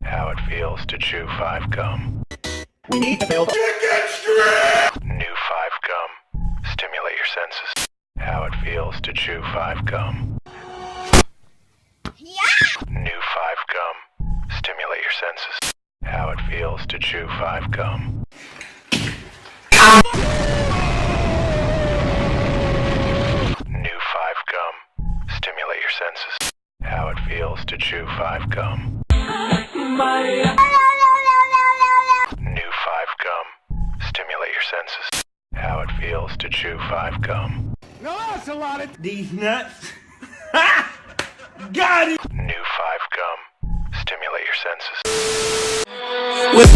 How it feels to chew 5 gum. We need to build Chicken strip! New 5 gum. Stimulate your senses. How it feels to chew 5 gum. New 5 gum. Stimulate your senses. How it feels to chew 5 gum. New 5 gum. Stimulate your senses. How it feels to chew 5 gum. New 5 gum. Stimulate your senses. How it feels to chew 5 gum. No, that's a lot of these nuts. Got it! New 5 gum. Stimulate your senses. With